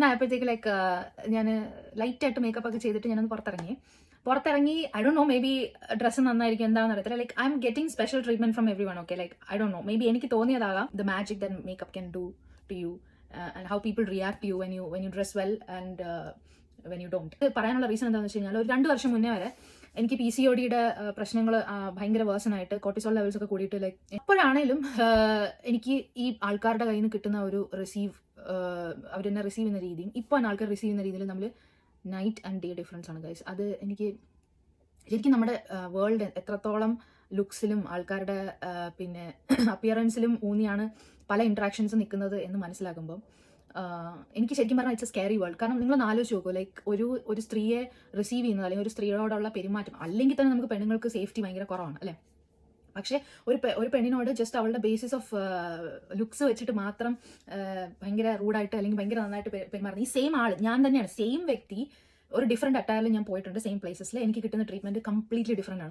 ആയപ്പോഴത്തേക്ക് ലൈക്ക് ഞാൻ ലൈറ്റായിട്ട് മേക്കപ്പ് ഒക്കെ ചെയ്തിട്ട് ഞാനൊന്ന് പുറത്തിറങ്ങി I dunno maybe dress നന്നായിരിക്കും എന്താണെന്ന് അറിയത്തില്ല like I'm getting special treatment from everyone okay like I dunno maybe എനിക്ക് തോന്നിയതാകാം the magic that makeup can do to you and how people react to you when you dress well and when you don't. പറയാനുള്ള reason എന്താണെന്ന് വെച്ച് കഴിഞ്ഞാൽ ഒരു 2 വർഷം മുന്നേ വരെ എനിക്ക് PCOD-യുടെ പ്രശ്നങ്ങൾ ഭയങ്കര വേഴ്സണായിട്ട് കോർട്ടിസോൾ ലെവൽസ് ഒക്കെ കൂടിയിട്ട് ലൈക്ക് എപ്പോഴാണേലും എനിക്ക് ഈ ആൾക്കാരുടെ കയ്യിൽ നിന്ന് കിട്ടുന്ന ഒരു അവരെന്നെ റിസീവ് ചെയ്യുന്ന രീതിയും ഇപ്പോൾ ആൾക്കാർ റിസീവ് ചെയ്യുന്ന രീതിയിൽ നമ്മൾ നൈറ്റ് ആൻഡ് ഡേ ഡിഫറൻസ് ആണ് ഗൈസ്. അത് എനിക്ക് ശരിക്കും നമ്മുടെ വേൾഡ് എത്രത്തോളം ലുക്സിലും ആൾക്കാരുടെ പിന്നെ അപ്പിയറൻസിലും ഊന്നിയാണ് പല ഇൻട്രാക്ഷൻസ് നിൽക്കുന്നത് എന്ന് മനസ്സിലാക്കുമ്പോൾ എനിക്ക് ശരിക്കും പറഞ്ഞാൽ ഇറ്റ്സ് എ സ്കാരി വേൾഡ്. കാരണം നിങ്ങൾ ആലോചിച്ച് നോക്കൂ ലൈക്ക് ഒരു സ്ത്രീയെ റിസീവ് ചെയ്യുന്നത് അല്ലെങ്കിൽ ഒരു സ്ത്രീയോടുള്ള പെരുമാറ്റം അല്ലെങ്കിൽ തന്നെ നമുക്ക് പെണ്ണുങ്ങൾക്ക് സേഫ്റ്റി ഭയങ്കര കുറവാണ് അല്ലേ. പക്ഷേ ഒരു പെണ്ണിനോട് ജസ്റ്റ് അവളുടെ ബേസിസ് ഓഫ് ലുക്സ് വെച്ചിട്ട് മാത്രം ഭയങ്കര റൂഡായിട്ട് അല്ലെങ്കിൽ ഭയങ്കര നന്നായിട്ട് പെരുമാറുന്നത് ഈ സെയിം ആൾ ഞാൻ തന്നെയാണ്, സെയിം വ്യക്തി ഒരു ഡിഫറെൻറ്റ് അറ്റയറിൽ ഞാൻ പോയിട്ടുണ്ട് സെയിം പ്ലേസസിൽ, എനിക്ക് കിട്ടുന്ന ട്രീറ്റ്മെൻറ്റ് കംപ്ലീറ്റ്ലി ഡിഫറെൻ്റ് ആണ്.